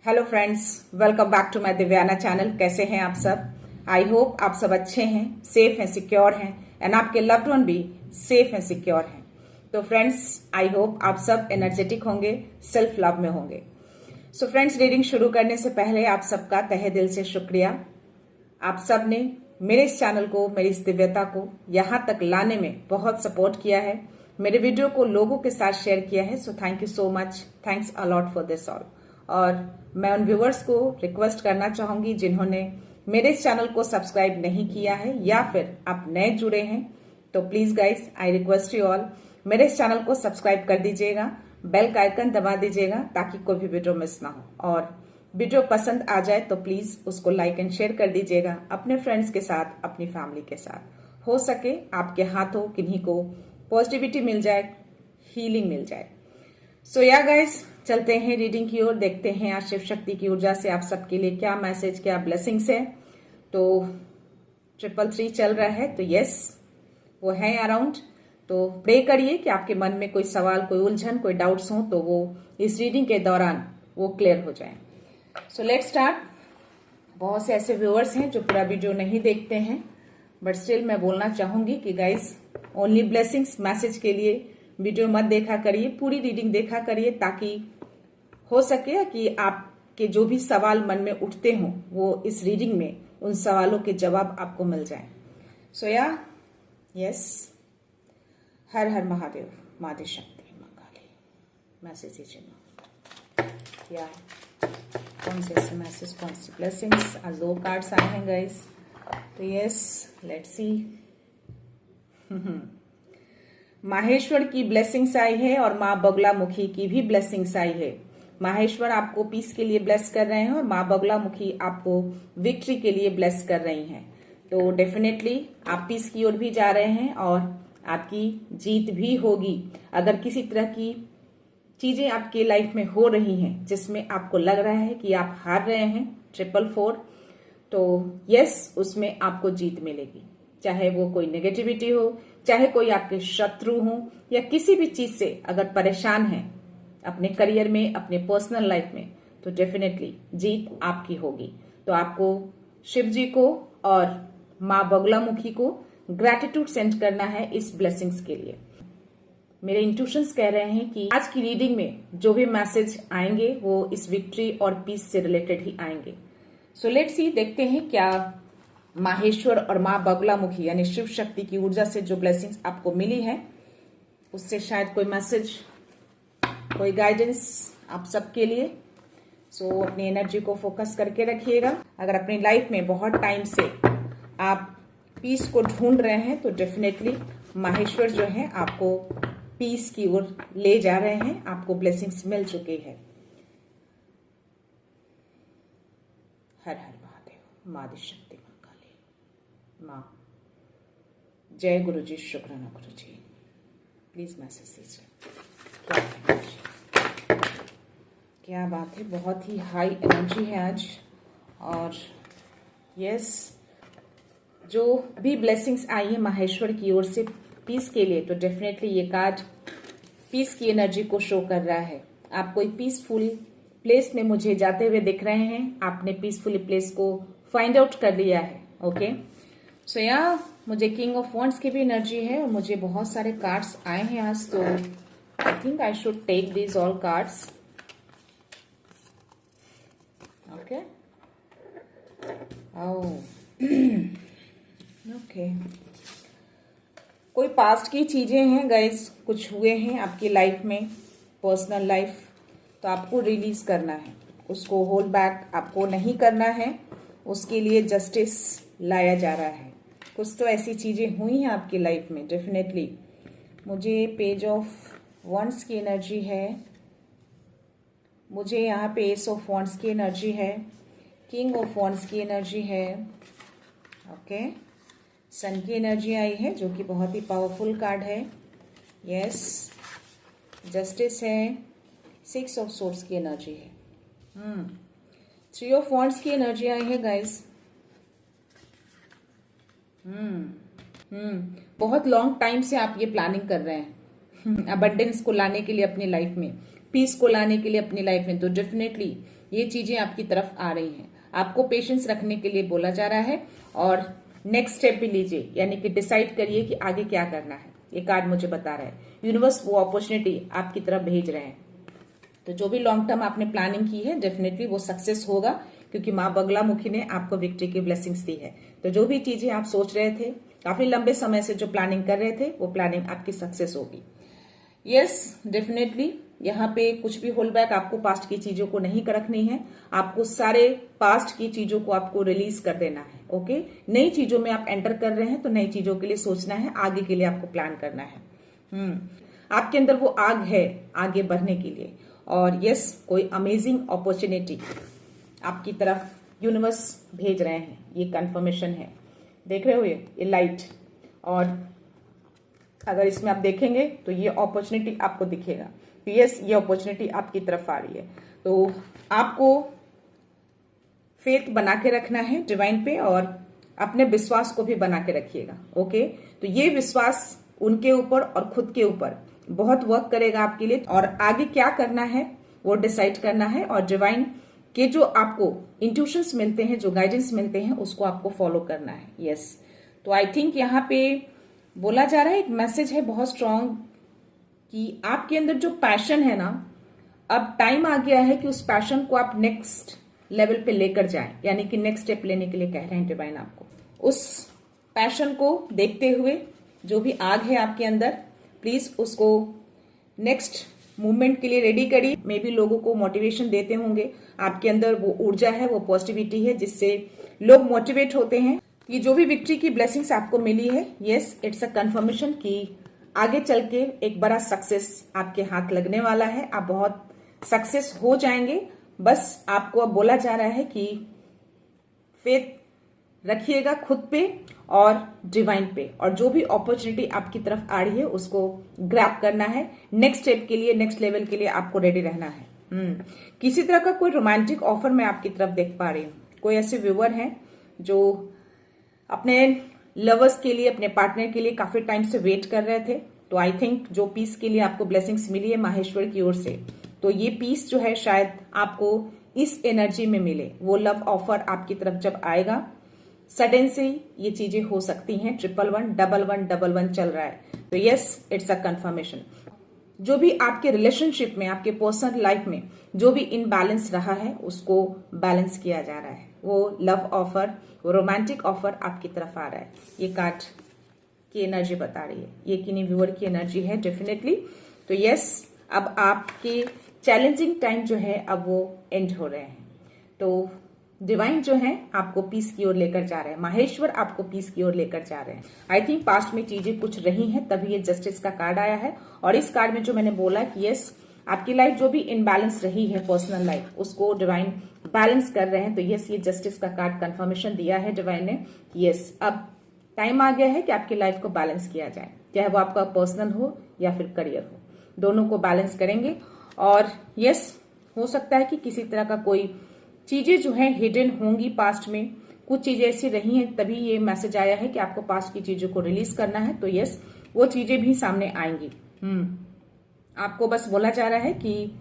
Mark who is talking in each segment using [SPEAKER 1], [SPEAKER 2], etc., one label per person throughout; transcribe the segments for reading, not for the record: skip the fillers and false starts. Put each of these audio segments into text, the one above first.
[SPEAKER 1] Hello friends, welcome back to my Divyana channel. कैसे हैं आप सब? आई होप आप सब अच्छे हैं, सेफ हैं, सिक्योर हैं एंड आपके लव्ड वन भी सेफ हैं, सिक्योर हैं। तो फ्रेंड्स, आई होप आप सब एनर्जेटिक होंगे, सेल्फ लव में होंगे। सो फ्रेंड्स, रीडिंग शुरू करने से पहले आप सबका तहे दिल से शुक्रिया। आप सब ने मेरे इस चैनल को, मेरी इस दिव्यता को यहाँ तक लाने में बहुत सपोर्ट किया है, मेरे वीडियो को लोगों के साथ शेयर किया है। So thank you so much, thanks a lot for this all. और मैं उन व्यूवर्स को रिक्वेस्ट करना चाहूंगी जिन्होंने मेरे इस चैनल को सब्सक्राइब नहीं किया है या फिर आप नए जुड़े हैं, तो please guys, I request you all, मेरे इस चैनल को सब्सक्राइब कर दीजिएगा, बेल का आइकन दबा दीजिएगा ताकि कोई भी वीडियो मिस ना हो। और वीडियो पसंद आ जाए तो प्लीज उसको लाइक एंड शेयर कर दीजिएगा अपने फ्रेंड्स के साथ, अपनी फैमिली के साथ। हो सके आपके हाथों किन्हीं को पॉजिटिविटी मिल जाए, हीलिंग मिल जाए। सो या गाइस, चलते हैं रीडिंग की ओर, देखते हैं आज शिव शक्ति की ऊर्जा से आप सबके लिए क्या मैसेज, क्या ब्लेसिंग्स है। तो 333 चल रहा है, तो यस, वो है अराउंड। तो प्रे करिए कि आपके मन में कोई सवाल, कोई उलझन, कोई डाउट्स हो तो वो इस रीडिंग के दौरान वो क्लियर हो जाए। So let's start. बहुत से ऐसे व्यूअर्स हैं जो पूरा वीडियो नहीं देखते हैं, बट स्टिल मैं बोलना चाहूंगी कि गाइस, ओनली ब्लेसिंग्स मैसेज के लिए वीडियो मत देखा करिए, पूरी रीडिंग देखा करिए ताकि हो सके कि आपके जो भी सवाल मन में उठते हों वो इस रीडिंग में उन सवालों के जवाब आपको मिल जाए। सो या यस, हर हर महादेव, माता शक्ति, मां काली, मैसेज दीजिए या कौन से ऐसे मैसेज, कौन सी ब्लेसिंग्स। आज 2 कार्ड्स आए हैं गाइस, तो यस, लेट्स सी। माहेश्वर की ब्लेसिंग्स आई है और माँ बगलामुखी की भी ब्लेसिंग्स आई है। माहेश्वर आपको पीस के लिए ब्लेस कर रहे हैं और माँ बगलामुखी आपको विक्ट्री के लिए ब्लेस कर रही हैं। तो डेफिनेटली आप पीस की ओर भी जा रहे हैं और आपकी जीत भी होगी। अगर किसी तरह की चीजें आपकी लाइफ में हो रही हैं जिसमें आपको लग रहा है कि आप हार रहे हैं, 444, तो यस, उसमें आपको जीत मिलेगी। चाहे वो कोई नेगेटिविटी हो, चाहे कोई आपके शत्रु हो, या किसी भी चीज से अगर परेशान हैं अपने करियर में, अपने पर्सनल लाइफ में, तो डेफिनेटली जीत आपकी होगी। तो आपको शिव जी को और माँ बगलामुखी को ग्रैटिट्यूड सेंड करना है इस ब्लेसिंग्स के लिए। मेरे इंट्यूशंस कह रहे हैं कि आज की रीडिंग में जो भी मैसेज आएंगे वो इस विक्ट्री और पीस से रिलेटेड ही आएंगे। सो लेट्स सी, देखते हैं क्या माहेश्वर और माँ बगलामुखी यानी शिव शक्ति की ऊर्जा से जो ब्लेसिंग्स आपको मिली है उससे शायद कोई मैसेज, कोई गाइडेंस आप सबके लिए। सो अपनी एनर्जी को फोकस करके रखिएगा। अगर अपनी लाइफ में बहुत टाइम से आप पीस को ढूंढ रहे हैं तो डेफिनेटली माहेश्वर जो है आपको पीस की ओर ले जा रहे हैं, आपको ब्लेसिंग्स मिल चुकी है। हर हर महादेव, माता शक्ति, मां काली, मां जय गुरु जी, शुक्राना गुरु जी। प्लीज मैसेज दीजिए। क्या बात है, बहुत ही हाई एनर्जी है आज। और यस, जो भी ब्लेसिंग्स आई है माहेश्वर की ओर से पीस के लिए, तो डेफिनेटली ये कार्ड पीस की एनर्जी को शो कर रहा है। आप कोई पीसफुल प्लेस में मुझे जाते हुए दिख रहे हैं, आपने पीसफुल प्लेस को फाइंड आउट कर लिया है। ओके, सो या मुझे किंग ऑफ वॉन्ड्स की भी एनर्जी है और मुझे बहुत सारे कार्ड्स आए हैं आज, तो I think I should take these all cards. Okay, okay, कोई पास्ट की चीजें हैं गाइस, कुछ हुए हैं आपकी लाइफ में, पर्सनल लाइफ, तो आपको रिलीज करना है, उसको होल्ड बैक आपको नहीं करना है, उसके लिए जस्टिस लाया जा रहा है। कुछ तो ऐसी चीजें हुई हैं आपकी लाइफ में डेफिनेटली। मुझे पेज ऑफ वंड्स की एनर्जी है, मुझे यहाँ पे एस ऑफ वंड्स की एनर्जी है, किंग ऑफ वंड्स की एनर्जी है, ओके, सन की एनर्जी आई है जो कि बहुत ही पावरफुल कार्ड है, यस, जस्टिस है, 6 ऑफ सोर्ड्स की एनर्जी है, 3 ऑफ वॉन्ड्स की एनर्जी आई है गाइस। बहुत लॉन्ग टाइम से आप ये प्लानिंग कर रहे हैं अबंडेंस को लाने के लिए अपनी लाइफ में, पीस को लाने के लिए अपनी लाइफ में, तो डेफिनेटली ये चीजें आपकी तरफ आ रही हैं। आपको पेशेंस रखने के लिए बोला जा रहा है और नेक्स्ट स्टेप भी लीजिए, यानी कि डिसाइड करिए कि आगे क्या करना है। ये कार्ड मुझे बता रहा है यूनिवर्स वो अपॉर्चुनिटी आपकी तरफ भेज रहे हैं। तो जो भी लॉन्ग टर्म आपने प्लानिंग की है डेफिनेटली वो सक्सेस होगा, क्योंकि माँ बगलामुखी ने आपको विक्ट्री की ब्लेसिंग्स दी है। तो जो भी चीजें आप सोच रहे थे, काफी लंबे समय से जो प्लानिंग कर रहे थे, वो प्लानिंग आपकी सक्सेस होगी। यस डेफिनेटली यहाँ पे कुछ भी होल्ड बैक आपको पास्ट की चीजों को नहीं रखनी है। आपको सारे पास्ट की चीजों को आपको रिलीज कर देना है। ओके, नई चीजों में आप एंटर कर रहे हैं तो नई चीजों के लिए सोचना है, आगे के लिए आपको प्लान करना है। आपके अंदर वो आग है आगे बढ़ने के लिए। और यस, कोई अमेजिंग अपॉर्चुनिटी आपकी तरफ यूनिवर्स भेज रहे हैं, ये कंफर्मेशन है। देख रहे हो ये लाइट, और अगर इसमें आप देखेंगे तो ये अपॉर्चुनिटी आपको दिखेगा। यस, ये अपॉर्चुनिटी आपकी तरफ आ रही है। तो आपको फेथ बना के रखना है डिवाइन पे, और अपने विश्वास को भी बना के रखिएगा। ओके, तो ये विश्वास उनके ऊपर और खुद के ऊपर बहुत वर्क करेगा आपके लिए, और आगे क्या करना है वो डिसाइड करना है। और डिवाइन के जो आपको इंट्यूशंस मिलते हैं, जो गाइडेंस मिलते हैं, उसको आपको फॉलो करना है। यस, तो आई थिंक यहाँ पे बोला जा रहा है, एक मैसेज है बहुत स्ट्रांग कि आपके अंदर जो पैशन है ना, अब टाइम आ गया है कि उस पैशन को आप नेक्स्ट लेवल पे लेकर जाएं, यानी कि नेक्स्ट स्टेप लेने के लिए कह रहे हैं डिवाइन आपको। उस पैशन को देखते हुए जो भी आग है आपके अंदर, प्लीज उसको नेक्स्ट मूवमेंट के लिए रेडी करिए। मे भी लोगों को मोटिवेशन देते होंगे, आपके अंदर वो ऊर्जा है, वो पॉजिटिविटी है, जिससे लोग मोटिवेट होते हैं। ये जो भी विक्ट्री की ब्लेसिंग्स आपको मिली है, यस इट्स अ कंफर्मेशन कि आगे चल के एक बड़ा सक्सेस आपके हाथ लगने वाला है। आप बहुत सक्सेस हो जाएंगे। बस आपको अब बोला जा रहा है कि फेथ रखिएगा खुद पे और डिवाइन पे, और जो भी अपॉर्चुनिटी आपकी तरफ आ रही है उसको ग्रैब करना है। नेक्स्ट स्टेप के लिए, नेक्स्ट लेवल के लिए आपको रेडी रहना है। किसी तरह का कोई रोमांटिक ऑफर मैं आपकी तरफ देख पा रही हूँ। कोई ऐसे व्यूअर हैं जो अपने लवर्स के लिए, अपने पार्टनर के लिए काफी टाइम से वेट कर रहे थे। तो आई थिंक जो पीस के लिए आपको ब्लेसिंग्स मिली है माहेश्वर की ओर से, तो ये पीस जो है शायद आपको इस एनर्जी में मिले। वो लव ऑफर आपकी तरफ जब आएगा, सडन से ये चीजें हो सकती हैं। 111111 चल रहा है, तो यस इट्स अ कंफर्मेशन। जो भी आपके रिलेशनशिप में, आपके पर्सनल लाइफ में जो भी इनबैलेंस रहा है, उसको बैलेंस किया जा रहा है। वो लव ऑफर, वो रोमांटिक ऑफर आपकी तरफ आ रहा है। ये कार्ड की एनर्जी बता रही है, ये किन्हीं व्यूअर की एनर्जी है डेफिनेटली। तो यस, अब आपके चैलेंजिंग टाइम जो है अब वो एंड हो रहे हैं। तो डिवाइन जो है आपको पीस की ओर लेकर जा रहे हैं, माहेश्वर आपको पीस की ओर लेकर जा रहे हैं। आई थिंक पास्ट में चीजें कुछ रही हैं, तभी ये जस्टिस का कार्ड आया है। और इस कार्ड में जो मैंने बोला कि यस, आपकी लाइफ जो भी इनबैलेंस रही है, पर्सनल लाइफ, उसको डिवाइन बैलेंस कर रहे हैं। तो यस, ये जस्टिस का कार्ड कंफर्मेशन दिया है डिवाइन ने। यस, अब टाइम आ गया है कि आपकी लाइफ को बैलेंस किया जाए, चाहे वो आपका पर्सनल हो या फिर करियर हो, दोनों को बैलेंस करेंगे। और यस, हो सकता है कि किसी तरह का कोई चीजें जो है हिडन होंगी पास्ट में, कुछ चीजें ऐसी रही हैं, तभी ये मैसेज आया है कि आपको पास्ट की चीजों को रिलीज करना है। तो यस, वो चीजें भी सामने आएंगी। आपको बस बोला जा रहा है कि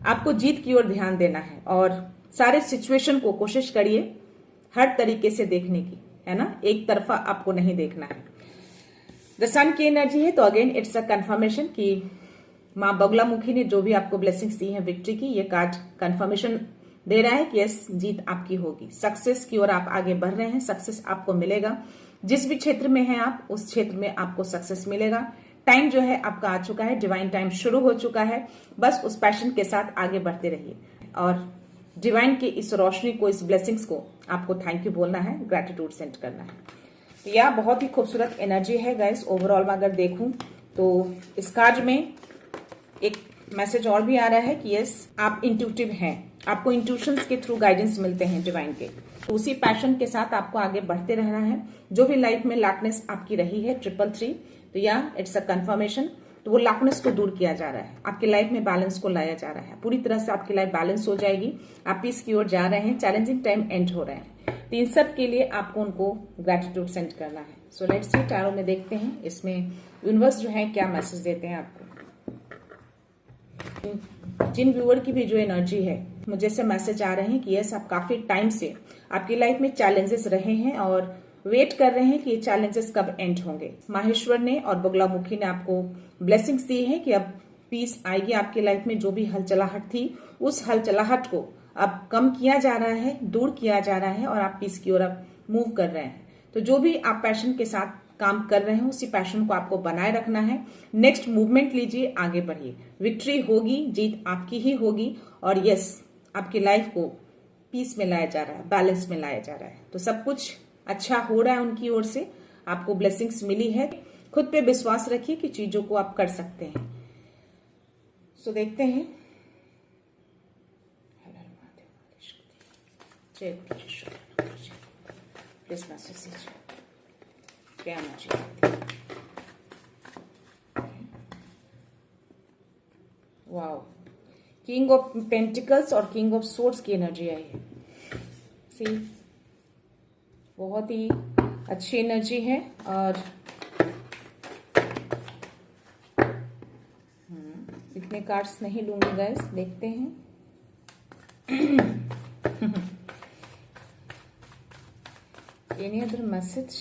[SPEAKER 1] आपको जीत की ओर ध्यान देना है, और सारे सिचुएशन को कोशिश करिए हर तरीके से देखने की, है ना, एक तरफा आपको नहीं देखना है। द सन की एनर्जी है, तो अगेन इट्स अ कंफर्मेशन कि माँ बगलामुखी ने जो भी आपको ब्लेसिंग्स दी है विक्ट्री की, ये कार्ड कंफर्मेशन दे रहा है कि यस, जीत आपकी होगी, सक्सेस की ओर आप आगे बढ़ रहे हैं, सक्सेस आपको मिलेगा। जिस भी क्षेत्र में हैं आप, उस क्षेत्र में आपको सक्सेस मिलेगा। टाइम जो है आपका आ चुका है, डिवाइन टाइम शुरू हो चुका है। बस उस पैशन के साथ आगे बढ़ते रहिए, और डिवाइन की इस रोशनी को, इस ब्लेसिंग्स को आपको थैंक यू बोलना है, ग्रेटिट्यूड सेंड करना है। तो यह बहुत ही खूबसूरत एनर्जी है गाइस। ओवरऑल में अगर देखूं तो इस कार्ड में एक मैसेज और भी आ रहा है कि यस, आप इंट्यूटिव हैं, आपको इंट्यूशंस के थ्रू गाइडेंस मिलते हैं डिवाइन के। तो उसी पैशन के साथ आपको आगे बढ़ते रहना है। जो भी लाइफ में लैकनेस आपकी रही है 333, तो या इट्स अ कंफर्मेशन, तो वो लैकनेस को दूर किया जा रहा है, आपकी लाइफ में बैलेंस को लाया जा रहा है। पूरी तरह से आपकी लाइफ बैलेंस हो जाएगी, आप पीस की ओर जा रहे हैं, चैलेंजिंग टाइम एंड हो रहे हैं। तो इन सब के लिए आपको उनको ग्रेटिट्यूड सेंड करना है। सो लेट्स सी, टैरो में देखते हैं इसमें यूनिवर्स जो है क्या मैसेज देते हैं आपको। जिन व्यूअर की भी जो एनर्जी है मुझे से मैसेज आ रहे हैं कि यस, आप काफी टाइम से आपकी लाइफ में चैलेंजेस रहे हैं और वेट कर रहे हैं कि ये चैलेंजेस कब एंड होंगे। माहेश्वर ने और बगलामुखी ने आपको ब्लेसिंग्स दी है कि अब पीस आएगी आपकी लाइफ में। जो भी हलचलाहट थी, उस हलचलाहट को अब कम किया जा रहा है, दूर किया जा रहा है और आप पीस की ओर अब मूव कर रहे हैं। तो जो भी आप पैशन के साथ काम कर रहे हैं, उसी पैशन को आपको बनाए रखना है। नेक्स्ट मूवमेंट लीजिए, आगे बढ़िए। विक्ट्री होगी, जीत आपकी ही होगी और यस, आपकी लाइफ को पीस में लाया जा रहा है, बैलेंस में लाया जा रहा है। तो सब कुछ अच्छा हो रहा है उनकी ओर से, आपको ब्लेसिंग्स मिली है। खुद पे विश्वास रखिए कि चीजों को आप कर सकते हैं। सो देखते हैं। प्लीज मैसेज क्या आना चाहिए। वाओ, किंग ऑफ पेंटिकल्स और किंग ऑफ सोर्ड्स की एनर्जी आई है। सी, बहुत ही अच्छी एनर्जी है। और इतने कार्ड्स नहीं लूंगी गाइस, देखते हैं। Any other message?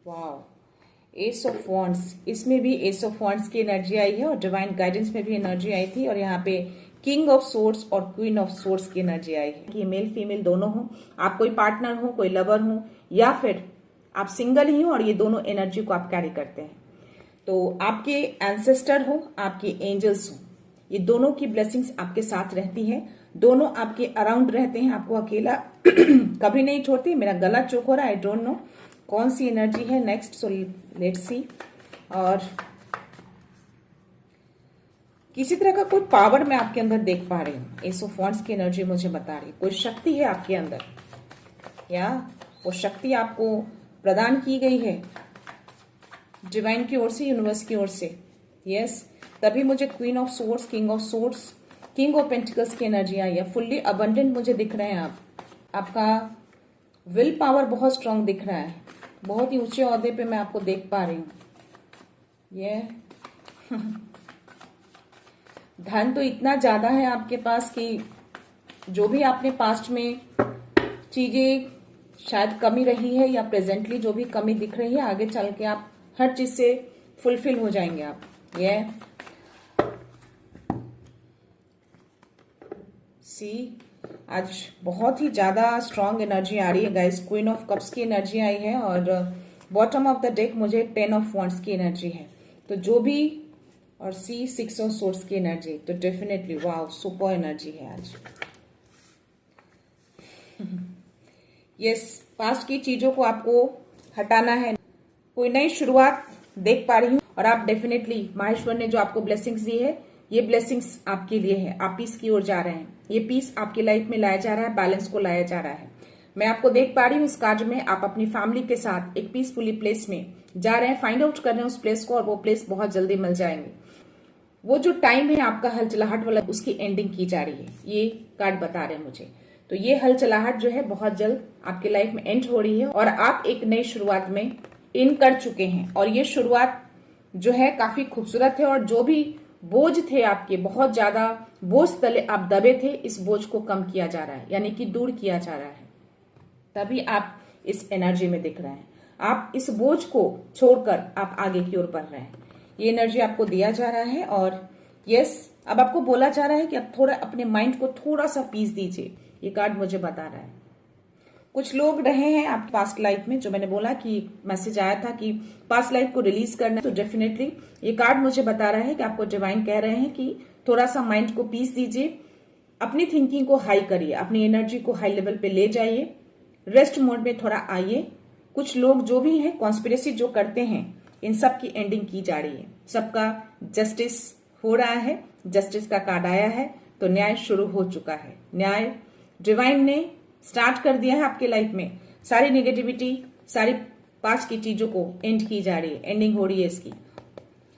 [SPEAKER 1] Wow, S of wands, इसमें भी एस ऑफ वॉन्ड्स की एनर्जी आई है और डिवाइन गाइडेंस में भी एनर्जी आई थी। और यहाँ पे किंग ऑफ सोर्ड्स और क्वीन ऑफ सोर्ड्स की एनर्जी आई है कि मेल फीमेल दोनों हो, आप कोई पार्टनर हो, कोई लवर हो, या फिर आप सिंगल ही हो और ये दोनों एनर्जी को आप कैरी करते हैं। तो आपके एंसेस्टर हो, आपके एंजल्स हो, ये दोनों की ब्लेसिंग्स आपके साथ रहती है। दोनों आपके अराउंड रहते हैं, आपको अकेला कभी नहीं छोड़ती। मेरा गला चोक हो रहा है, आई डोंट नो कौन सी एनर्जी है नेक्स्ट, सो लेट्स सी। और किसी तरह का कोई पावर मैं आपके अंदर देख पा रही हूँ। एस ऑफ वॉन्ड्स की एनर्जी मुझे बता रही है कोई शक्ति है आपके अंदर, या वो शक्ति आपको प्रदान की गई है डिवाइन की ओर से, यूनिवर्स की ओर से। यस, तभी मुझे queen of swords, king of swords, king of pentacles की एनर्जी आई है। फुल्ली अबंडेंट मुझे दिख रहे हैं आप। आपका विल पावर बहुत स्ट्रांग दिख रहा है, बहुत ही ऊंचे ओहदे पे मैं आपको देख पा रही हूँ। ये धन तो इतना ज्यादा है आपके पास कि जो भी आपने पास्ट में चीजें शायद कमी रही है या प्रेजेंटली जो भी कमी दिख रही है, आगे चल के आप हर चीज से फुलफिल हो जाएंगे आप। ये सी, आज बहुत ही ज्यादा स्ट्रांग एनर्जी आ रही है गाइस। क्वीन ऑफ कप्स की एनर्जी आई है और बॉटम ऑफ द डेक मुझे 10 ऑफ वॉन्ड्स की एनर्जी है। तो जो भी, और सी 6 ऑफ सोर्ड्स की एनर्जी, तो डेफिनेटली वाओ, सुपर एनर्जी है आज। यस, पास्ट की चीजों को आपको हटाना है, कोई नई शुरुआत देख पा रही हूँ। और आप डेफिनेटली, माहेश्वर ने जो आपको ब्लेसिंग्स दी है, ये ब्लेसिंग्स आपके लिए है। आप पीस की ओर जा रहे हैं, ये पीस आपकी लाइफ में लाया जा रहा है, बैलेंस को लाया जा रहा है। मैं आपको देख पा रही हूँ इस कार्ड में, आप अपनी फैमिली के साथ एक पीसफुली प्लेस में जा रहे हैं, फाइंड आउट कर रहे हैं उस प्लेस को, और वो प्लेस बहुत जल्दी मिल जाएंगे। वो जो टाइम है आपका हलचलाहट वाला, उसकी एंडिंग की जा रही है, ये कार्ड बता रहे हैं मुझे। तो ये हलचलाहट जो है बहुत जल्द आपकी लाइफ में एंड हो रही है और आप एक नई शुरुआत में इन कर चुके हैं। और ये शुरुआत जो है काफी खूबसूरत है। और जो भी बोझ थे आपके, बहुत ज्यादा बोझ तले आप दबे थे, इस बोझ को कम किया जा रहा है, यानी कि दूर किया जा रहा है। तभी आप इस एनर्जी में दिख रहे हैं। आप इस बोझ को छोड़कर आप आगे की ओर बढ़ रहे हैं, ये एनर्जी आपको दिया जा रहा है। और यस, अब आपको बोला जा रहा है कि आप थोड़ा अपने माइंड को थोड़ा सा पीस दीजिए, ये कार्ड मुझे बता रहा है। कुछ लोग रहे हैं आप पास्ट लाइफ में, जो मैंने बोला कि मैसेज आया था कि पास्ट लाइफ को रिलीज करना, तो डेफिनेटली ये कार्ड मुझे बता रहा है कि आपको डिवाइन कह रहे हैं कि थोड़ा सा माइंड को पीस दीजिए, अपनी थिंकिंग को हाई करिए, अपनी एनर्जी को हाई लेवल पे ले जाइए, रेस्ट मोड में थोड़ा आइए। कुछ लोग जो भी हैं, कॉन्स्पिरेसी जो करते हैं, इन सब की एंडिंग की जा रही है, सबका जस्टिस हो रहा है। जस्टिस का कार्ड आया है, तो न्याय शुरू हो चुका है। न्याय डिवाइन ने स्टार्ट कर दिया है आपके लाइफ में। सारी नेगेटिविटी, सारी पास्ट की चीजों को एंड की जा रही है, एंडिंग हो रही है इसकी।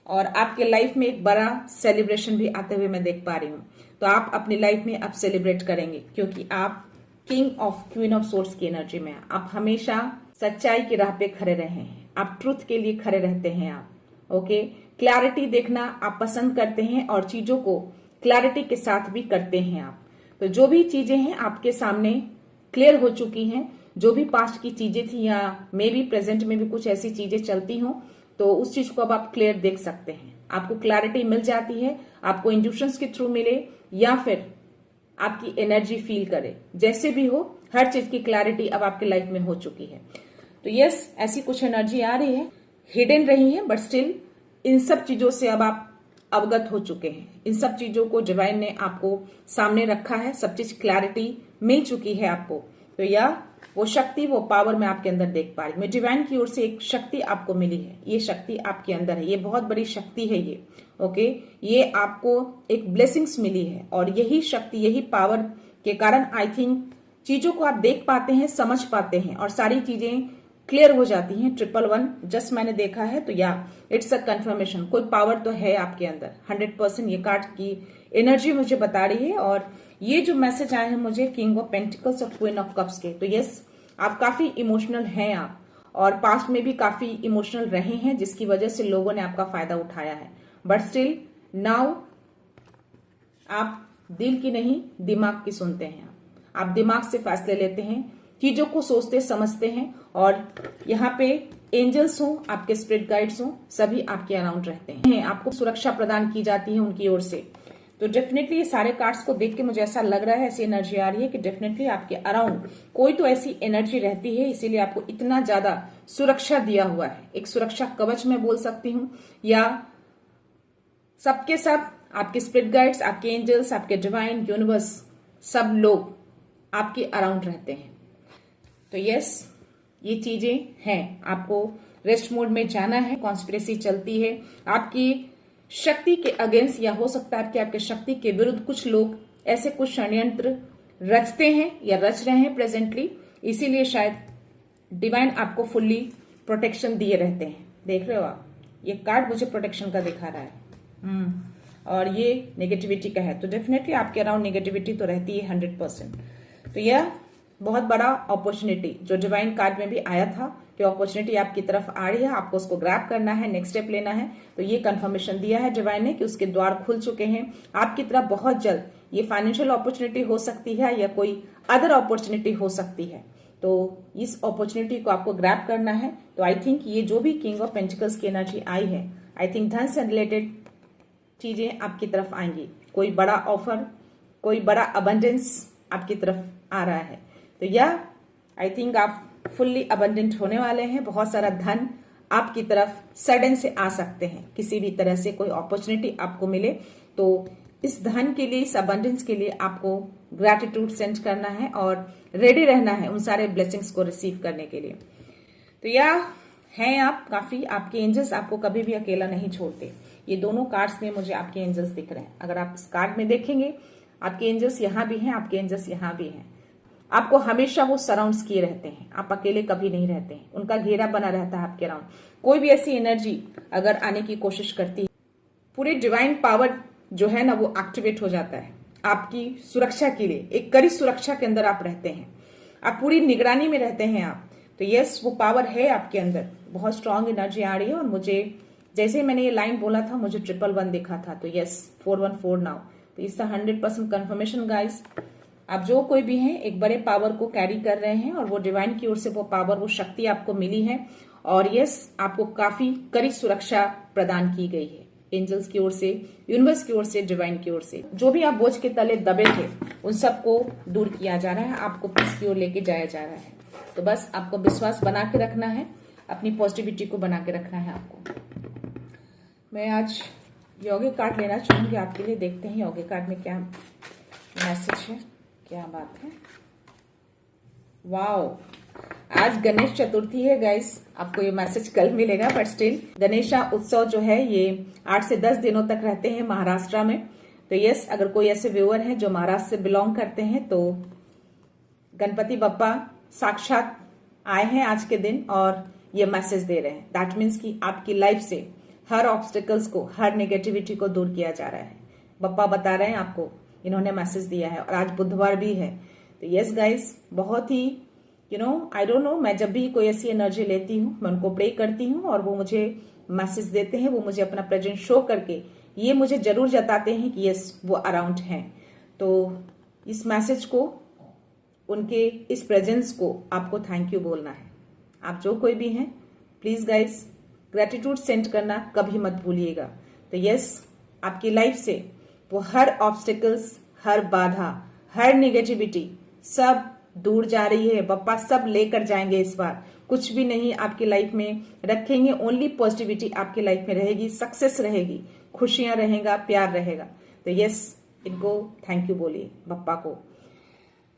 [SPEAKER 1] और आपके लाइफ में एक बड़ा सेलिब्रेशन भी आते हुए मैं देख पा रही हूँ। तो आप अपनी लाइफ में अब सेलिब्रेट करेंगे, क्योंकि आप king of queen of swords की एनर्जी में, आप हमेशा सच्चाई की राह पे खड़े रहे हैं। आप ट्रुथ के लिए खड़े रहते हैं आप। ओके, क्लैरिटी देखना आप पसंद करते हैं और चीजों को क्लैरिटी के साथ भी करते हैं आप। तो जो भी चीजें हैं आपके सामने क्लियर हो चुकी हैं, जो भी पास्ट की चीजें थी या मे बी प्रेजेंट में भी कुछ ऐसी चीजें चलती हों, तो उस चीज को अब आप क्लियर देख सकते हैं। आपको क्लैरिटी मिल जाती है, आपको इंट्यूशंस के थ्रू मिले या फिर आपकी एनर्जी फील करे, जैसे भी हो, हर चीज की क्लैरिटी अब आपके लाइफ में हो चुकी है। तो यस, ऐसी कुछ एनर्जी आ रही है, हिडन रही है, बट स्टिल इन सब चीजों से अब आप अवगत हो चुके हैं। इन सब चीजों को डिवाइन ने आपको सामने रखा है, सब चीज क्लैरिटी मिल चुकी है आपको। तो यह वो शक्ति, वो पावर मैं आपके अंदर देख पा रही हूँ। डिवाइन की ओर से एक शक्ति आपको मिली है, ये शक्ति आपके अंदर है, ये बहुत बड़ी शक्ति है ये। ओके, ये आपको एक ब्लेसिंग्स मिली है और यही शक्ति, यही पावर के कारण आई थिंक चीजों को आप देख पाते हैं, समझ पाते हैं और सारी चीजें क्लियर हो जाती हैं। 111 जस्ट मैंने देखा है, तो या इट्स अ कंफर्मेशन, कोई पावर तो है आपके अंदर 100%। ये कार्ड की एनर्जी मुझे बता रही है और ये जो मैसेज आए हैं मुझे किंग ऑफ पेंटिकल्स और क्वीन ऑफ कप्स के, तो यस, आप काफी इमोशनल हैं आप, और पास्ट में भी काफी इमोशनल रहे हैं, जिसकी वजह से लोगों ने आपका फायदा उठाया है। बट स्टिल नाउ आप दिल की नहीं, दिमाग की सुनते हैं। आप दिमाग से फैसले लेते हैं, चीजों को सोचते समझते हैं, और यहाँ पे एंजल्स हो, आपके स्पिरिट गाइड्स हो, सभी आपके अराउंड रहते हैं। आपको सुरक्षा प्रदान की जाती है उनकी ओर से। तो डेफिनेटली ये सारे कार्ड्स को देख के मुझे ऐसा लग रहा है, ऐसी एनर्जी आ रही है कि डेफिनेटली आपके अराउंड कोई तो ऐसी एनर्जी रहती है, इसीलिए आपको इतना ज्यादा सुरक्षा दिया हुआ है। एक सुरक्षा कवच मैं बोल सकती हूँ, या सबके सब आपके स्पिरिट गाइड्स, आपके एंजल्स, आपके डिवाइन यूनिवर्स, सब लोग आपके अराउंड रहते हैं। तो यस, ये चीजें हैं। आपको रेस्ट मोड में जाना है। कॉन्स्पिरेसी चलती है आपकी शक्ति के अगेंस्ट, या हो सकता है कि आपके शक्ति के विरुद्ध कुछ लोग ऐसे कुछ षड्यंत्र रचते हैं या रच रहे हैं प्रेजेंटली, इसीलिए शायद डिवाइन आपको फुल्ली प्रोटेक्शन दिए रहते हैं। देख रहे हो आप, ये कार्ड मुझे प्रोटेक्शन का दिखा रहा है। और ये नेगेटिविटी का है, तो डेफिनेटली आपके अराउंड नेगेटिविटी तो रहती है 100%। तो यह बहुत बड़ा अपॉर्चुनिटी जो डिवाइन कार्ड में भी आया था कि अपॉर्चुनिटी आपकी तरफ आ रही है, आपको उसको ग्रैब करना है, नेक्स्ट स्टेप लेना है। तो ये कंफर्मेशन दिया है डिवाइन ने कि उसके द्वार खुल चुके हैं आपकी तरफ बहुत जल्द। ये फाइनेंशियल अपॉर्चुनिटी हो सकती है या कोई अदर अपॉर्चुनिटी हो सकती है, तो इस अपॉर्चुनिटी को आपको ग्रैब करना है। तो आई थिंक ये जो भी किंग ऑफ पेंटिकल्स की एनर्जी आई है, आई थिंक धन से रिलेटेड चीजें आपकी तरफ आएंगी। कोई बड़ा ऑफर, कोई बड़ा अबंडेंस आपकी तरफ आ रहा है। तो यह आई थिंक आप फुल्ली अबंडेंट होने वाले हैं। बहुत सारा धन आपकी तरफ सडन से आ सकते हैं, किसी भी तरह से कोई अपॉर्चुनिटी आपको मिले। तो इस धन के लिए, इस अबंडेंस के लिए आपको ग्रैटिट्यूड सेंड करना है और रेडी रहना है उन सारे ब्लेसिंग्स को रिसीव करने के लिए। तो यह हैं आप काफी, आपके एंजल्स आपको कभी भी अकेला नहीं छोड़ते। ये दोनों कार्ड्स में मुझे आपके एंजल्स दिख रहे हैं। अगर आप इस कार्ड में देखेंगे, आपके एंजल्स यहाँ भी हैं, आपके एंजल्स यहाँ भी हैं। आपको हमेशा वो सराउंड्स किए रहते हैं, आप अकेले कभी नहीं रहते हैं, उनका घेरा बना रहता है आपके अराउंड। कोई भी ऐसी एनर्जी अगर आने की कोशिश करती है, पूरे डिवाइन पावर जो है ना, वो एक्टिवेट हो जाता है आपकी सुरक्षा के लिए। एक कड़ी सुरक्षा के अंदर आप रहते हैं, आप पूरी निगरानी में रहते हैं आप। तो यस, वो पावर है आपके अंदर, बहुत स्ट्रांग एनर्जी आ रही है। और मुझे जैसे मैंने ये लाइन बोला था, मुझे 111 दिखा था, तो यस 414 नाउ। तो इसका 100% कंफर्मेशन गाइस। आप जो कोई भी हैं, एक बड़े पावर को कैरी कर रहे हैं और वो डिवाइन की ओर से वो पावर, वो शक्ति आपको मिली है। और यस, आपको काफी कड़ी सुरक्षा प्रदान की गई है एंजल्स की ओर से, यूनिवर्स की ओर से, डिवाइन की ओर से। जो भी आप बोझ के तले दबे थे, उन सबको दूर किया जा रहा है, आपको पीस की ओर लेके जाया जा रहा है। तो बस आपको विश्वास बना के रखना है, अपनी पॉजिटिविटी को बना के रखना है आपको। मैं आज यौगिक कार्ड लेना चाहूंगी आपके लिए। देखते हैं यौगिक कार्ड में क्या मैसेज है, क्या बात है। वाओ, आज गणेश चतुर्थी है गाइस। आपको ये मैसेज कल मिलेगा, बट स्टिल गणेशा उत्सव जो है ये 8 से 10 दिनों तक रहते हैं महाराष्ट्र में। तो यस, अगर कोई ऐसे व्यूअर हैं जो महाराष्ट्र से बिलोंग करते हैं, तो गणपति बप्पा साक्षात आए हैं आज के दिन और ये मैसेज दे रहे हैं। दैट मीन्स कि आपकी लाइफ से हर ऑब्स्टिकल्स को, हर नेगेटिविटी को दूर किया जा रहा है। बप्पा बता रहे हैं आपको, इन्होंने मैसेज दिया है। और आज बुधवार भी है। तो यस गाइस, बहुत ही आई डोंट नो, मैं जब भी कोई ऐसी एनर्जी लेती हूँ मैं उनको प्रे करती हूँ और वो मुझे मैसेज देते हैं, वो मुझे अपना प्रेजेंस शो करके ये मुझे जरूर जताते हैं कि यस वो अराउंड हैं। तो इस मैसेज को, उनके इस प्रेजेंस को आपको थैंक यू बोलना है। आप जो कोई भी हैं, प्लीज गाइस ग्रेटिट्यूड सेंड करना कभी मत भूलिएगा। तो यस, आपकी लाइफ से वो हर ऑब्स्टिकल्स, हर बाधा, हर निगेटिविटी सब दूर जा रही है। बप्पा सब लेकर जाएंगे इस बार, कुछ भी नहीं आपकी लाइफ में रखेंगे। ओनली पॉजिटिविटी आपकी लाइफ में रहेगी, सक्सेस रहेगी, खुशियां रहेगा, प्यार रहेगा। तो यस, इनको थैंक यू बोलिए बप्पा को।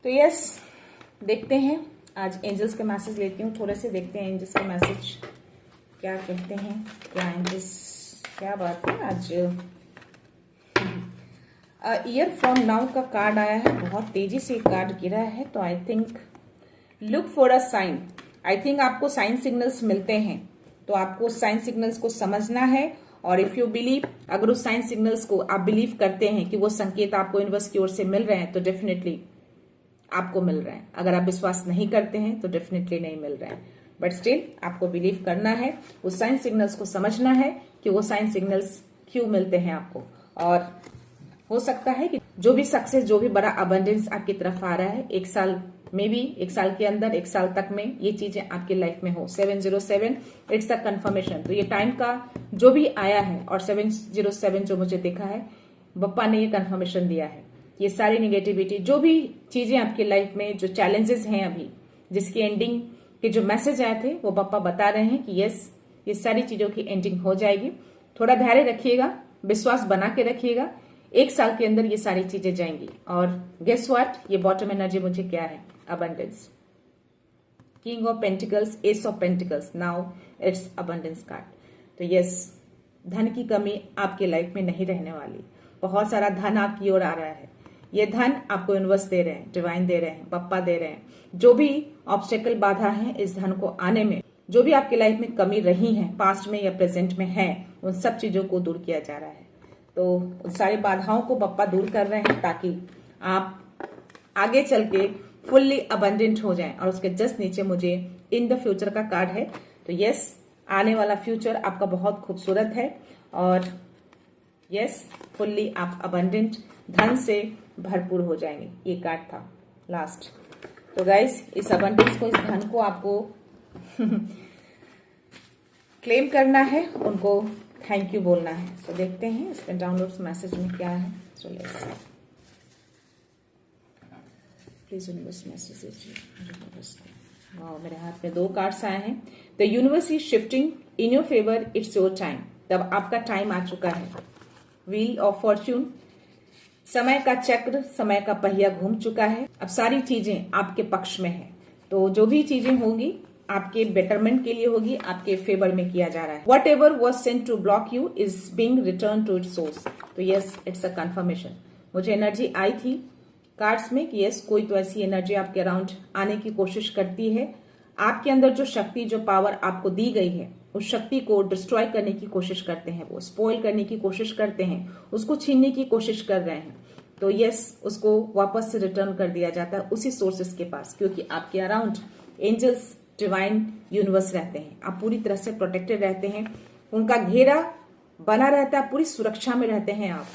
[SPEAKER 1] तो यस, देखते हैं आज एंजल्स के मैसेज लेती हूँ, थोड़े से देखते हैं एंजल्स के मैसेज क्या कहते हैं। क्या एंजल्स, क्या बात है आज। ईयर फ्रॉम नाउ का कार्ड आया है, बहुत तेजी से कार्ड गिरा है। तो I think look for a sign. I think आपको साइन सिग्नल्स मिलते हैं, तो आपको साइन सिग्नल्स को समझना है। और इफ यू बिलीव, अगर उस साइन सिग्नल्स को आप बिलीव करते हैं कि वो संकेत आपको यूनिवर्स की ओर से मिल रहे हैं, तो डेफिनेटली आपको मिल रहे हैं। अगर आप विश्वास नहीं करते हैं तो डेफिनेटली नहीं मिल रहे हैं, बट स्टिल आपको बिलीव करना है, उस साइन सिग्नल्स को समझना है कि वो साइन सिग्नल्स क्यों मिलते हैं आपको। और हो सकता है कि जो भी सक्सेस, जो भी बड़ा अबंडेंस आपकी तरफ आ रहा है, एक साल में भी, एक साल के अंदर, एक साल तक में ये चीजें आपकी लाइफ में हो। 707 इट्स अ कंफर्मेशन। तो ये टाइम का जो भी आया है और 707 जो मुझे देखा है, बप्पा ने ये कंफर्मेशन दिया है। ये सारी निगेटिविटी, जो भी चीजें आपकी लाइफ में, जो चैलेंजेस हैं अभी, जिसकी एंडिंग के जो मैसेज आए थे, वो बप्पा बता रहे हैं कि यस, ये सारी चीजों की एंडिंग हो जाएगी। थोड़ा धैर्य रखिएगा, विश्वास बना के रखिएगा, एक साल के अंदर ये सारी चीजें जाएंगी। और गेस व्हाट, ये बॉटम एनर्जी मुझे क्या है, abundance, king of pentacles, S of pentacles, now it's abundance card. तो यस, धन की कमी आपके लाइफ में नहीं रहने वाली। बहुत सारा धन आपकी ओर आ रहा है। ये धन आपको यूनिवर्स दे रहे हैं, डिवाइन दे रहे हैं, पप्पा दे रहे हैं। जो भी ऑब्स्टेकल बाधा है इस धन को आने में, जो भी आपकी लाइफ में कमी रही है, पास्ट में या प्रेजेंट में है, उन सब चीजों को दूर किया जा रहा है। तो उन सारी बाधाओं को पप्पा दूर कर रहे हैं ताकि आप आगे चल के फुल्ली अबंडेंट हो जाएं। और उसके जस्ट नीचे मुझे इन द फ्यूचर का कार्ड है। तो यस, आने वाला फ्यूचर आपका बहुत खूबसूरत है। और यस, फुल्ली आप अबंडेंट, धन से भरपूर हो जाएंगे। ये कार्ड था लास्ट। तो गाइस, इस अबंडेंस को, इस धन को आपको क्लेम करना है, उनको थैंक यू बोलना है। तो देखते हैं इसमें डाउनलोड्स मैसेज में क्या है। So let's see, please universe messages. Wow, मेरे हाथ में 2 कार्ड्स आए हैं। The universe is shifting in your favour, it's your time. तब आपका टाइम आ चुका है। व्हील ऑफ फॉर्च्यून, समय का चक्र, समय का पहिया घूम चुका है। अब सारी चीजें आपके पक्ष में है। तो जो भी चीजें होंगी आपके बेटरमेंट के लिए होगी, आपके फेवर में किया जा रहा है। Whatever was sent to block you is being return to its source. तो यस, इट्स अ कंफर्मेशन। मुझे एनर्जी आई थी कार्ड्स में कि यस, कोई तो ऐसी एनर्जी आपके अराउंड आने की कोशिश करती है। आपके अंदर जो शक्ति, जो पावर आपको दी गई है, उस शक्ति को डिस्ट्रॉय करने की कोशिश करते हैं, वो स्पॉइल करने की कोशिश करते हैं, उसको छीनने की कोशिश कर रहे हैं। तो यस, उसको वापस से रिटर्न कर दिया जाता है उसी सोर्सेस के पास, क्योंकि आपके अराउंड एंजल्स, डिवाइन, यूनिवर्स रहते हैं। आप पूरी तरह से प्रोटेक्टेड रहते हैं, उनका घेरा बना रहता है, पूरी सुरक्षा में रहते हैं आप।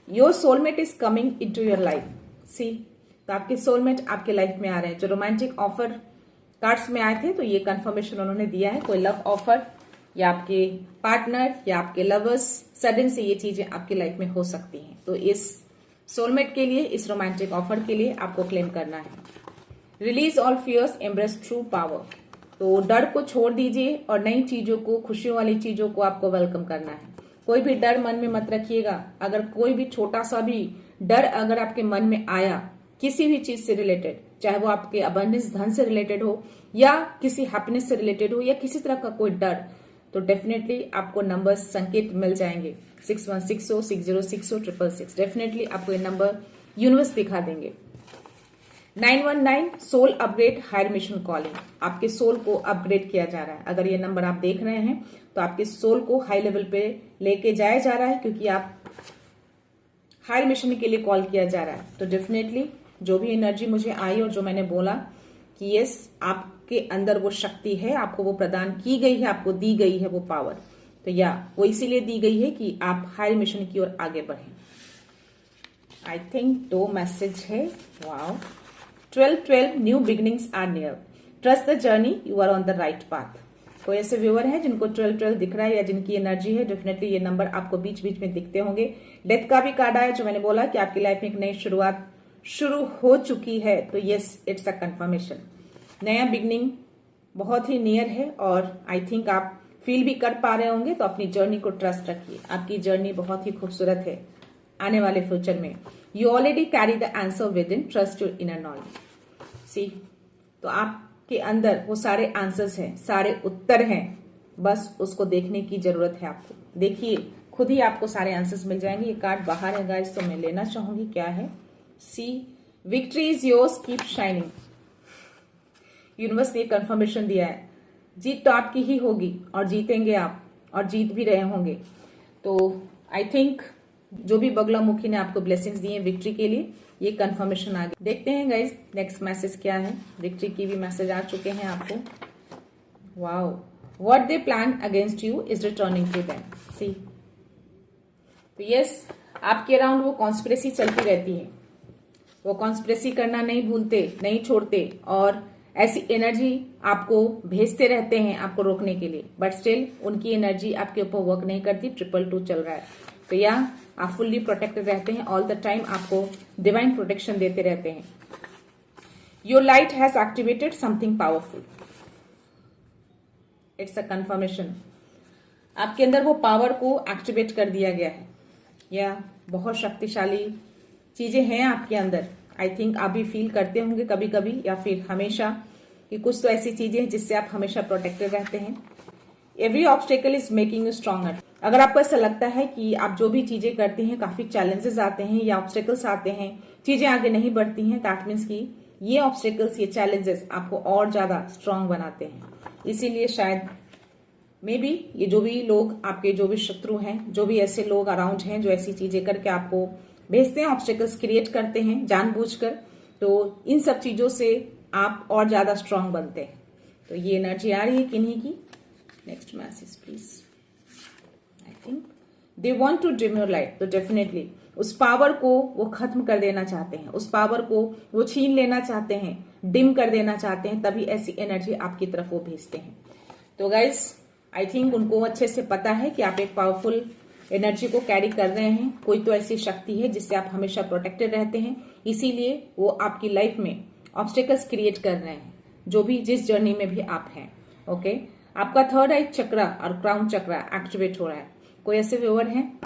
[SPEAKER 1] Your soulmate is coming into your life. See, तो आपके सोलमेट आपके लाइफ में आ रहे हैं। जो रोमांटिक ऑफर कार्ड्स में आए थे, तो ये कंफर्मेशन उन्होंने दिया है। कोई लव ऑफर या आपके पार्टनर या आपके लवर्स, सडन से ये चीजें आपकी लाइफ में हो सकती हैं। तो इस सोलमेट के लिए, इस रोमांटिक ऑफर के लिए आपको क्लेम करना है। Release all fears, embrace true power. तो डर को छोड़ दीजिए और नई चीजों को, खुशियों वाली चीजों को आपको वेलकम करना है। कोई भी डर मन में मत रखिएगा। अगर कोई भी छोटा सा भी डर अगर आपके मन में आया, किसी भी चीज से रिलेटेड, चाहे वो आपके अबंडेंस, धन से रिलेटेड हो या किसी हैप्पीनेस से रिलेटेड हो या किसी तरह का कोई डर, तो डेफिनेटली आपको नंबर, संकेत मिल जाएंगे। 6160, 6060, 666। डेफिनेटली आपको ये नंबर यूनिवर्स दिखा देंगे। 919, soul upgrade, higher mission calling. आपके सोल को अपग्रेड किया जा रहा है। अगर ये नंबर आप देख रहे हैं तो आपके सोल को हाई लेवल पे लेके जाया जा रहा है, क्योंकि आप हायर मिशन के लिए कॉल किया जा रहा है। तो डेफिनेटली जो भी एनर्जी मुझे आई और जो मैंने बोला कि यस, आपके अंदर वो शक्ति है, आपको वो प्रदान की गई है, आपको दी गई है वो पावर। तो या वो इसीलिए दी गई है कि आप हायर मिशन की ओर आगे बढ़ें। आई थिंक 2 मैसेज है। Wow. 12-12 new beginnings are near, trust the journey, you are on the right path. कोई ऐसे व्यूअर है जिनको 12-12 दिख रहा है या जिनकी एनर्जी है, डेफिनेटली ये नंबर आपको बीच बीच में दिखते होंगे। डेथ का भी कार्ड आया, जो मैंने बोला कि आपकी लाइफ में एक नई शुरुआत शुरू हो चुकी है। तो यस, इट्स अ कंफर्मेशन, नया बिगनिंग बहुत ही नियर है और आई थिंक आप फील भी कर पा रहे होंगे। तो अपनी जर्नी को ट्रस्ट रखिए, आपकी जर्नी बहुत ही खूबसूरत है। आने वाले फ्यूचर में you already carry the answer within, trust your inner knowledge. See, तो आपके अंदर वो सारे आंसर्स हैं, सारे उत्तर हैं, बस उसको देखने की जरूरत है आपको। देखिए, खुद ही आपको सारे आंसर्स मिल जाएंगे। ये कार्ड बाहर है गाइस, तो मैं लेना चाहूंगी। क्या है? See, victory is yours, keep shining. Universe ने कंफर्मेशन दिया है, जीत तो आपकी ही होगी और जीतेंगे आप, और जीत भी रहे होंगे। तो आई थिंक जो भी बगलामुखी ने आपको ब्लेसिंग्स दिए विक्ट्री के लिए, ये कंफर्मेशन आ गई। देखते हैं गाइस नेक्स्ट मैसेज क्या है। विक्ट्री की भी मैसेज आ चुके हैं आपको। Wow, what they plan against you is returning to them. See, तो यस, आपके अराउंड वो कॉन्स्पिरेसी चलती रहती है, वो कॉन्स्पिरेसी करना नहीं भूलते, नहीं छोड़ते, और ऐसी एनर्जी आपको भेजते रहते हैं आपको रोकने के लिए, बट स्टिल उनकी एनर्जी आपके ऊपर वर्क नहीं करती। 222 चल रहा है, तो या आप फुल्ली प्रोटेक्टेड रहते हैं ऑल द टाइम, आपको डिवाइन प्रोटेक्शन देते रहते हैं। Your light has activated something powerful, it's a confirmation. आपके अंदर वो पावर को एक्टिवेट कर दिया गया है, या बहुत शक्तिशाली चीजें हैं आपके अंदर। आई थिंक आप भी फील करते होंगे कभी कभी या फिर हमेशा, कि कुछ तो ऐसी चीजें हैं जिससे आप हमेशा प्रोटेक्टेड रहते हैं। Every obstacle is making you stronger. अगर आपको ऐसा लगता है कि आप जो भी चीजें करते हैं काफी चैलेंजेस आते हैं या ऑब्स्टेकल्स आते हैं, चीजें आगे नहीं बढ़ती हैं, दैट मीन्स कि ये ऑब्स्टेकल्स, ये चैलेंजेस आपको और ज्यादा स्ट्रांग बनाते हैं। इसीलिए शायद मे बी ये जो भी लोग आपके, जो भी शत्रु हैं, जो भी ऐसे लोग अराउंड हैं जो ऐसी चीजें करके आपको भेजते हैं, ऑब्स्टेकल्स क्रिएट करते हैं जानबूझकर, तो इन सब चीजों से आप और ज्यादा स्ट्रांग बनते हैं। तो ये एनर्जी आ रही है किन्हीं की। Next message please. I think they want to dim your light, तो डेफिनेटली उस पावर को वो खत्म कर देना चाहते हैं, उस पावर को वो छीन लेना चाहते हैं, डिम कर देना चाहते हैं, तभी ऐसी एनर्जी आपकी तरफ वो भेजते हैं। तो गाइस आई थिंक उनको अच्छे से पता है कि आप एक पावरफुल एनर्जी को कैरी कर रहे हैं, कोई तो ऐसी शक्ति है जिससे आप हमेशा प्रोटेक्टेड रहते हैं, इसीलिए वो आपकी लाइफ में ऑब्स्टेकल्स क्रिएट कर रहे हैं, जो भी जिस जर्नी में भी आप हैं। ओके, आपका थर्ड आई चक्रा और क्राउन चक्रा एक्टिवेट हो रहा है। कोई ऐसे व्यूअर हैं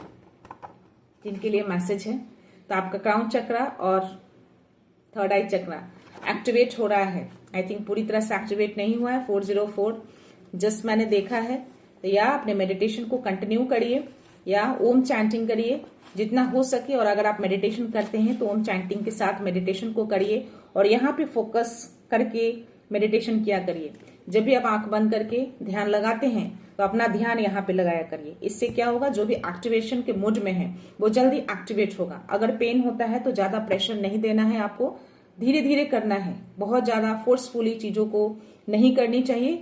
[SPEAKER 1] जिनके लिए मैसेज है, तो आपका क्राउन चक्रा और थर्ड आई चक्रा एक्टिवेट हो रहा है। आई थिंक पूरी तरह से एक्टिवेट नहीं हुआ है, 404 जस्ट मैंने देखा है। तो या अपने मेडिटेशन को कंटिन्यू करिए या ओम चैंटिंग करिए जितना हो सके, और अगर आप मेडिटेशन करते हैं तो ओम चैंटिंग के साथ मेडिटेशन को करिए और यहाँ पे फोकस करके मेडिटेशन किया करिए। जब भी आप आंख बंद करके ध्यान लगाते हैं तो अपना ध्यान यहाँ पे लगाया करिए। इससे क्या होगा, जो भी एक्टिवेशन के मूड में है वो जल्दी एक्टिवेट होगा। अगर पेन होता है तो ज्यादा प्रेशर नहीं देना है आपको, धीरे धीरे करना है, बहुत ज्यादा फोर्सफुली चीजों को नहीं करनी चाहिए।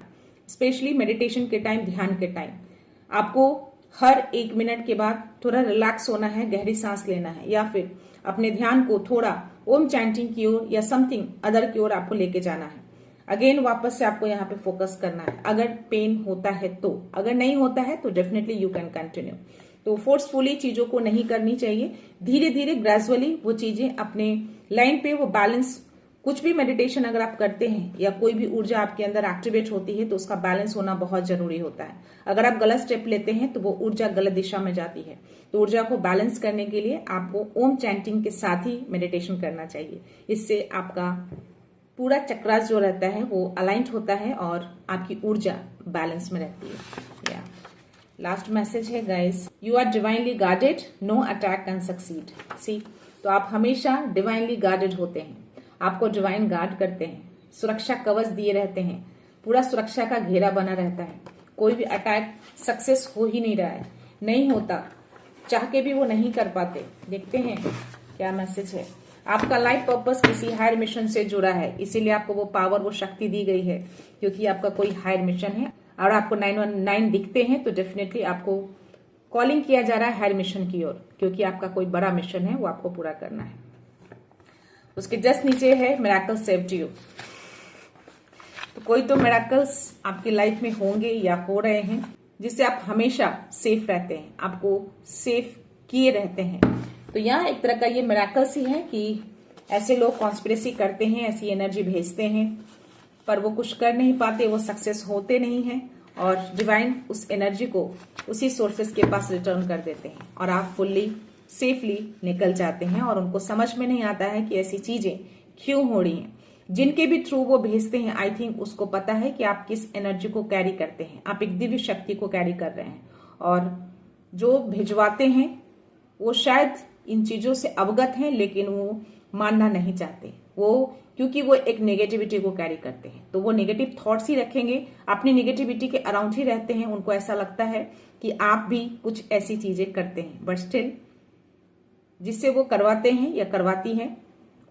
[SPEAKER 1] स्पेशली मेडिटेशन के टाइम, ध्यान के टाइम आपको हर 1 मिनट के बाद थोड़ा रिलैक्स होना है, गहरी सांस लेना है, या फिर अपने ध्यान को थोड़ा ओम चैंटिंग की ओर या समथिंग अदर की ओर आपको लेके जाना है। अगेन वापस से आपको यहाँ पे फोकस करना है, अगर पेन होता है तो। अगर नहीं होता है तो डेफिनेटली यू कैन कंटिन्यू। तो फोर्सफुली चीजों को नहीं करनी चाहिए, धीरे धीरे ग्रेजुअली वो चीजें अपने लाइन पे वो बैलेंस। कुछ भी मेडिटेशन अगर आप करते हैं या कोई भी ऊर्जा आपके अंदर एक्टिवेट होती है तो उसका बैलेंस होना बहुत जरूरी होता है। अगर आप गलत स्टेप लेते हैं तो वो ऊर्जा गलत दिशा में जाती है। तो ऊर्जा को बैलेंस करने के लिए आपको ओम चैंटिंग के साथ ही मेडिटेशन करना चाहिए। इससे आपका पूरा चक्रास जो रहता है वो अलाइंड होता है और आपकी ऊर्जा बैलेंस में रहती है। या लास्ट मैसेज है guys, you are divinely guarded, no attack can succeed. See, तो आप हमेशा डिवाइनली गार्डेड होते हैं, आपको डिवाइन गार्ड करते हैं, सुरक्षा कवच दिए रहते हैं, पूरा सुरक्षा का घेरा बना रहता है। कोई भी अटैक सक्सेस हो ही नहीं रहा है, नहीं होता, चाह के भी वो नहीं कर पाते। देखते हैं क्या मैसेज है। आपका लाइफ पर्पस किसी हायर मिशन से जुड़ा है, इसीलिए आपको वो पावर, वो शक्ति दी गई है, क्योंकि आपका कोई हायर मिशन है। और आपको 919 दिखते हैं तो डेफिनेटली आपको कॉलिंग किया जा रहा है हायर मिशन की ओर, क्योंकि आपका कोई बड़ा मिशन है, वो आपको पूरा करना है। उसके जस्ट नीचे है मिरेकल सेव्ड यू। तो कोई तो मिरेकल्स आपकी लाइफ में होंगे या हो रहे हैं, जिससे आप हमेशा सेफ रहते हैं, आपको सेफ किए रहते हैं। तो यहाँ एक तरह का ये मिरेकल्स ही है कि ऐसे लोग कॉन्स्पिरेसी करते हैं, ऐसी एनर्जी भेजते हैं, पर वो कुछ कर नहीं पाते, वो सक्सेस होते नहीं हैं, और डिवाइन उस एनर्जी को उसी सोर्सेस के पास रिटर्न कर देते हैं, और आप फुल्ली सेफली निकल जाते हैं। और उनको समझ में नहीं आता है कि ऐसी चीजें क्यों हो रही हैं। जिनके भी थ्रू वो भेजते हैं, आई थिंक उसको पता है कि आप किस एनर्जी को कैरी करते हैं, आप एक दिव्य शक्ति को कैरी कर रहे हैं। और जो भिजवाते हैं वो शायद इन चीजों से अवगत हैं, लेकिन वो मानना नहीं चाहते, वो क्योंकि वो एक नेगेटिविटी को कैरी करते हैं, तो वो नेगेटिव थॉट्स ही रखेंगे, अपनी नेगेटिविटी के अराउंड ही रहते हैं। उनको ऐसा लगता है कि आप भी कुछ ऐसी चीजें करते हैं, बट स्टिल जिससे वो करवाते हैं या करवाती हैं,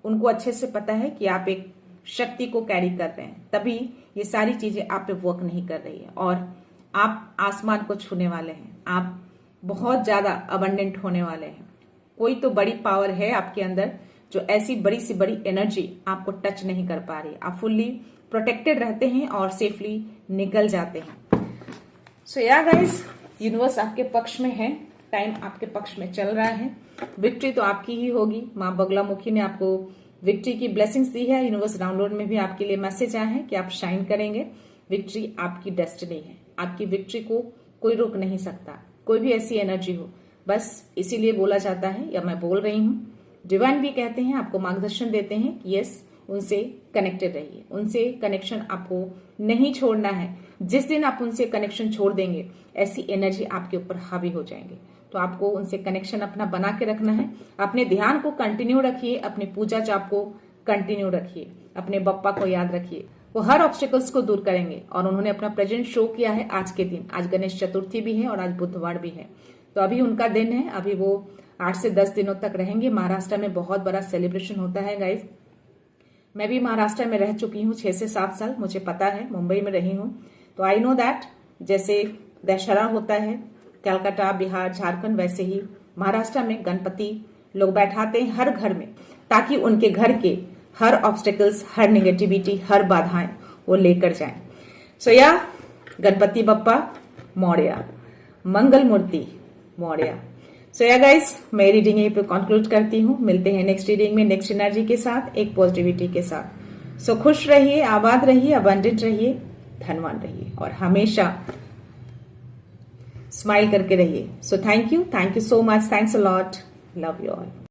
[SPEAKER 1] उनको अच्छे से पता है कि आप एक शक्ति को कैरी कर रहे हैं, तभी ये सारी चीजें आप पे वर्क नहीं कर रही है, और आप आसमान को छूने वाले हैं, आप बहुत ज्यादा अबंडेंट होने वाले हैं। कोई तो बड़ी पावर है आपके अंदर, जो ऐसी बड़ी सी बड़ी एनर्जी आपको टच नहीं कर पा रही। आप फुल्ली प्रोटेक्टेड रहते हैं और सेफली निकल जाते हैं। सो या गाइस, यूनिवर्स आपके पक्ष में है, टाइम आपके पक्ष में चल रहा है, विक्ट्री तो आपकी ही होगी। माँ बगलामुखी ने आपको विक्ट्री की ब्लेसिंग्स दी है। यूनिवर्स डाउनलोड में भी आपके लिए मैसेज आए हैं कि आप शाइन करेंगे। विक्ट्री आपकी डेस्टिनी है, आपकी विक्ट्री को कोई रोक नहीं सकता, कोई भी ऐसी एनर्जी हो। बस इसीलिए बोला जाता है, या मैं बोल रही हूँ, डिवाइन भी कहते हैं, आपको मार्गदर्शन देते हैं कि यस, उनसे कनेक्टेड रहिए, उनसे कनेक्शन आपको नहीं छोड़ना है। जिस दिन आप उनसे कनेक्शन छोड़ देंगे, ऐसी एनर्जी आपके ऊपर हावी हो जाएंगे। तो आपको उनसे कनेक्शन अपना बना के रखना है। अपने ध्यान को कंटिन्यू रखिए, अपनी पूजा जाप को कंटिन्यू रखिए, अपने बप्पा को याद रखिए, वो हर ऑब्स्टिकल्स को दूर करेंगे। और उन्होंने अपना प्रेजेंट शो किया है आज के दिन। आज गणेश चतुर्थी भी है और आज बुधवार भी है, तो अभी उनका दिन है। अभी वो 8 से 10 दिनों तक रहेंगे। महाराष्ट्र में बहुत बड़ा सेलिब्रेशन होता है गाइस। मैं भी महाराष्ट्र में रह चुकी हूँ 6 से 7 साल, मुझे पता है, मुंबई में रही हूँ, तो आई नो दैट। जैसे दशहरा होता है कलकत्ता, बिहार, झारखंड, वैसे ही महाराष्ट्र में गणपति लोग बैठाते हैं हर घर में, ताकि उनके घर के हर ऑब्स्टिकल्स, हर नेगेटिविटी, हर बाधाएं वो लेकर जाएं। सो या गणपति बप्पा मौर्या, मंगल मूर्ति मौर्या। सो या गाइस, मैं रीडिंग यहीं पे कंक्लूड करती हूँ। मिलते हैं नेक्स्ट रीडिंग में नेक्स्ट एनर्जी के साथ, एक पॉजिटिविटी के साथ। सो खुश रहिए, आबाद रहिए, अबंडेंट रहिए, धनवान रहिए, और हमेशा स्माइल करके रहिए। So thank you so much, thanks a lot, love you all.